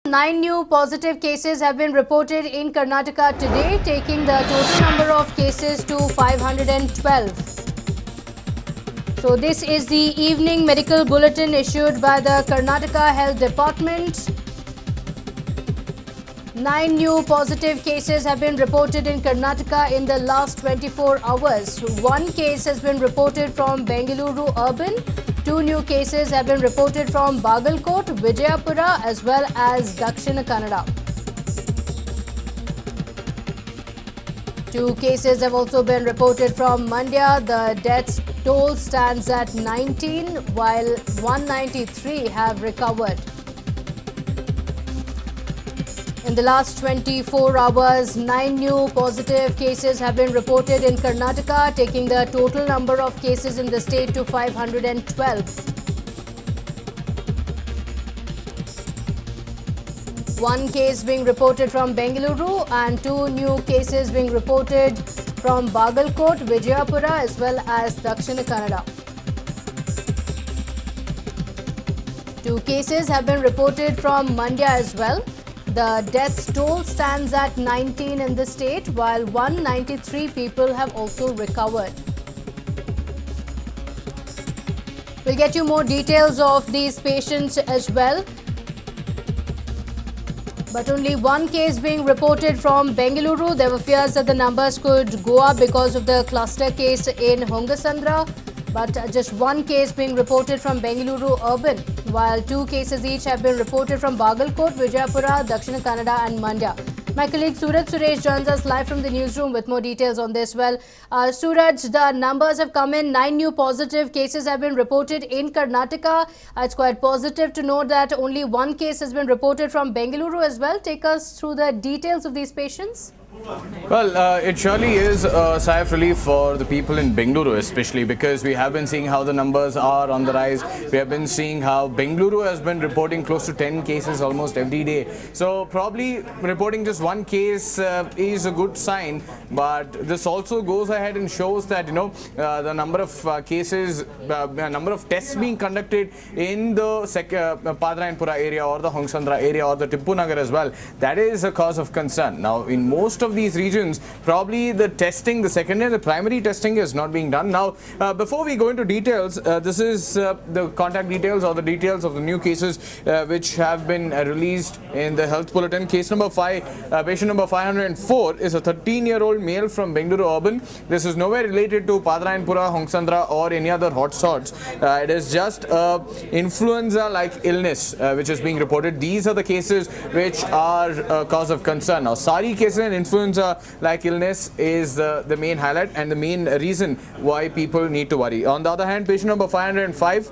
9 new positive cases have been reported in Karnataka today, taking the total number of cases to 512. So this is the evening medical bulletin issued by the Karnataka Health Department. 9 new positive cases have been reported in Karnataka in the last 24 hours. One case has been reported from Bengaluru urban. 2 new cases have been reported from Bagalkot, Vijayapura as well as Dakshina Kannada. 2 cases have also been reported from Mandya. The death toll stands at 19 while 193 have recovered. In the last 24 hours, 9 new positive cases have been reported in Karnataka, taking the total number of cases in the state to 512. One case being reported from Bengaluru and 2 new cases being reported from Bagalkot, Vijayapura as well as Dakshina Kannada. 2 cases have been reported from Mandya as well. The death toll stands at 19 in the state, while 193 people have also recovered. We'll get you more details of these patients as well. But only one case being reported from Bengaluru. There were fears that the numbers could go up because of the cluster case in Hongasandra. But just one case being reported from Bengaluru urban, while 2 cases each have been reported from Bagalkot, Vijayapura, Dakshina Kannada and Mandya. My colleague Suraj Suresh joins us live from the newsroom with more details on this. Well, Suraj, the numbers have come in. 9 new positive cases have been reported in Karnataka. It's quite positive to note that only 1 case has been reported from Bengaluru as well. Take us through the details of these patients. Well, it surely is a sigh of relief for the people in Bengaluru, especially because we have been seeing how the numbers are on the rise. We have been seeing how Bengaluru has been reporting close to 10 cases almost every day. So probably reporting just 1 case is a good sign. But this also goes ahead and shows that, the number of cases, number of tests being conducted in the Padrayanpura area or the Hongasandra area or the Tippunagar as well, that is a cause of concern. Now, in most of these regions, probably the testing, the secondary, the primary testing is not being done. Now, before we go into details, this is the contact details or the details of the new cases which have been released in the health bulletin. Case number 5, patient number 504 is a 13-year-old male from Bengaluru urban. This is nowhere related to Padrayanpura, Hongasandra or any other hotspots. It is just influenza-like illness which is being reported. These are the cases which are a cause of concern. Now, SARI cases and influenza-like illness is the main highlight and the main reason why people need to worry. On the other hand, patient number 505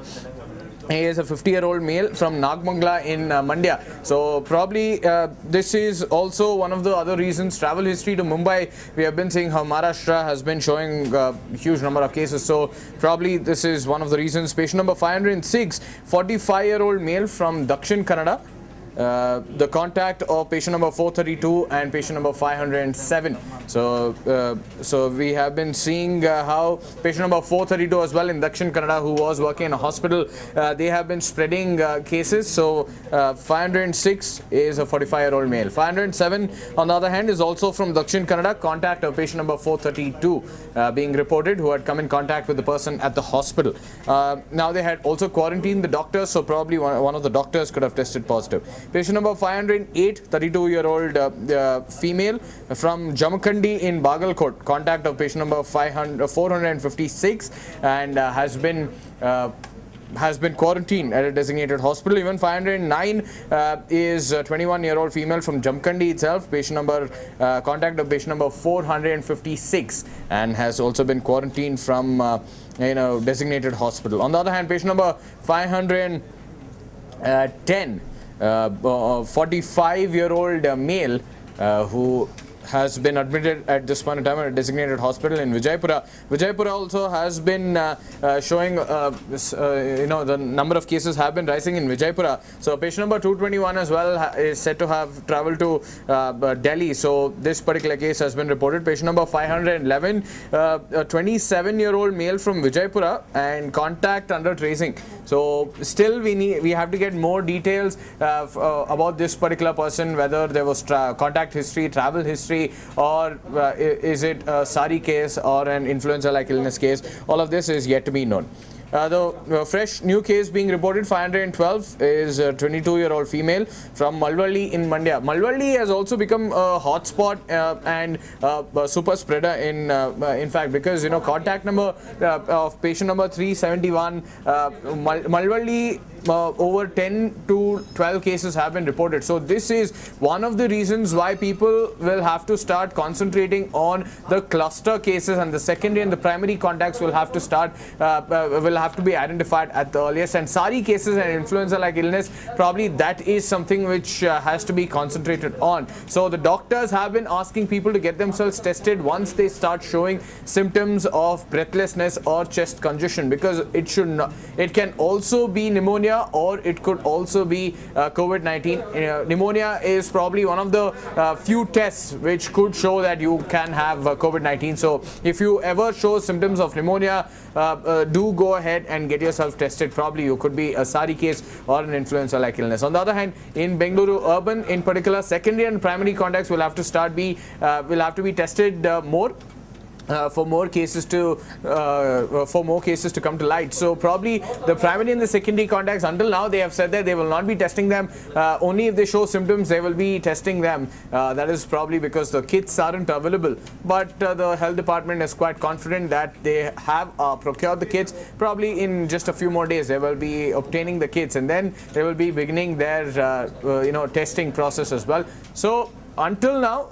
is a 50-year-old male from Nagmangala in Mandya. So probably this is also one of the other reasons. Travel history to Mumbai, we have been seeing how Maharashtra has been showing a huge number of cases. So probably this is one of the reasons. Patient number 506, 45-year-old male from Dakshin Kannada. The contact of patient number 432 and patient number 507. So we have been seeing how patient number 432 as well in Dakshin Kannada, who was working in a hospital, they have been spreading cases. So 506 is a 45-year-old male. 507 on the other hand is also from Dakshin Kannada. Contact of patient number 432 being reported, who had come in contact with the person at the hospital. Now they had also quarantined the doctors, so probably one of the doctors could have tested positive. Patient number 508, 32-year-old female from Jamakandi in Bagalkot. Contact of patient number 456 and has been quarantined at a designated hospital. Even 509 is a 21-year-old female from Jamkandi itself. Patient number contact of patient number 456 and has also been quarantined from designated hospital. On the other hand, patient number 510, 45-year-old male who has been admitted at this point in time at a designated hospital in Vijaypura. Vijaypura also has been showing, the number of cases have been rising in Vijaypura. So patient number 221 as well is said to have travelled to Delhi. So this particular case has been reported. Patient number 511, a 27-year-old male from Vijaypura and contact under tracing. So still we have to get more details about this particular person, whether there was contact history, travel history, or is it a SARI case or an influenza-like illness case. All of this is yet to be known. The fresh new case being reported, 512, is a 22-year-old female from Malvalli in Mandya. Malvalli has also become a hotspot and a super spreader in fact, because contact number of patient number 371, Malvalli, over 10 to 12 cases have been reported. So this is one of the reasons why people will have to start concentrating on the cluster cases, and the secondary and the primary contacts will have to start will have to be identified at the earliest. And SARI cases and influenza-like illness, probably that is something which has to be concentrated on. So the doctors have been asking people to get themselves tested once they start showing symptoms of breathlessness or chest congestion, because it can also be pneumonia, or it could also be COVID-19. Pneumonia is probably one of the few tests which could show that you can have COVID-19. So if you ever show symptoms of pneumonia, do go ahead and get yourself tested. Probably you could be a SARI case or an influenza-like illness. On the other hand, in Bengaluru urban in particular, secondary and primary contacts will have to be tested more. For more cases to come to light. So probably the primary and the secondary contacts, until now they have said that they will not be testing them. Only if they show symptoms they will be testing them. That is probably because the kits aren't available. But the health department is quite confident that they have procured the kits. Probably in just a few more days they will be obtaining the kits, and then they will be beginning their testing process as well. So until now,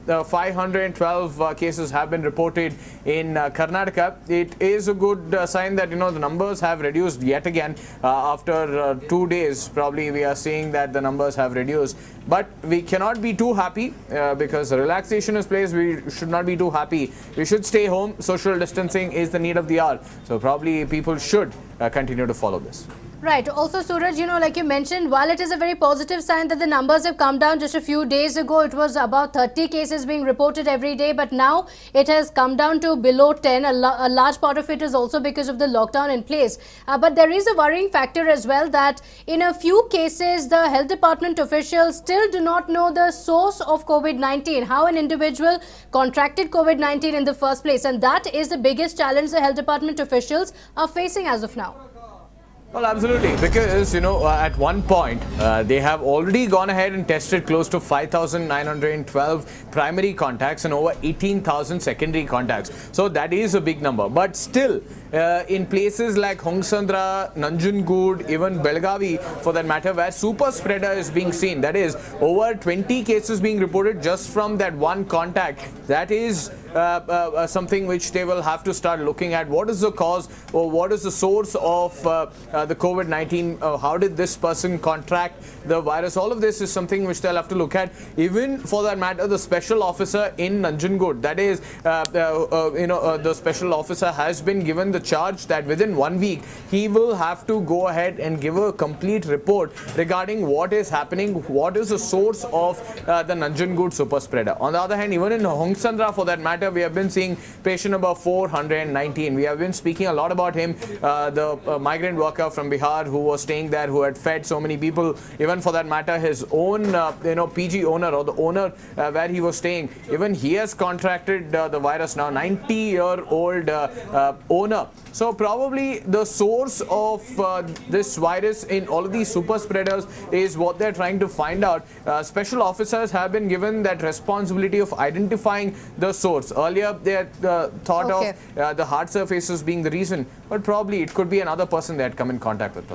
512 cases have been reported in Karnataka. It is a good sign that the numbers have reduced yet again after 2 days. Probably we are seeing that the numbers have reduced, but we cannot be too happy because relaxation is placed. We should not be too happy. We should stay home. Social distancing is the need of the hour. So probably people should continue to follow this. Right. Also, Suraj, like you mentioned, while it is a very positive sign that the numbers have come down, just a few days ago it was about 30 cases being reported every day, but now it has come down to below 10. A large part of it is also because of the lockdown in place. But there is a worrying factor as well, that in a few cases the health department officials still do not know the source of COVID-19, how an individual contracted COVID-19 in the first place, and that is the biggest challenge the health department officials are facing as of now. Well, absolutely, because at one point they have already gone ahead and tested close to 5,912 primary contacts and over 18,000 secondary contacts. So that is a big number. But still, in places like Hongsandra, Nanjangud, even Belgavi for that matter, where super spreader is being seen, that is over 20 cases being reported just from that one contact. That is something which they will have to start looking at. What is the cause, or what is the source of the COVID-19? How did this person contract the virus? All of this is something which they'll have to look at. Even for that matter, the special officer in Nanjangud, that is, the special officer has been given the charge that within 1 week he will have to go ahead and give a complete report regarding what is happening, what is the source of the Nanjangud super spreader. On the other hand, even in Hongsandra for that matter, we have been seeing patient number 419. We have been speaking a lot about him, the migrant worker from Bihar who was staying there, who had fed so many people. Even for that matter, his own PG owner, or the owner where he was staying, even he has contracted the virus now, 90-year-old owner. So probably the source of this virus in all of these super spreaders is what they're trying to find out. Special officers have been given that responsibility of identifying the source. Earlier they had thought of the hard surfaces being the reason, but probably it could be another person they had come in contact with.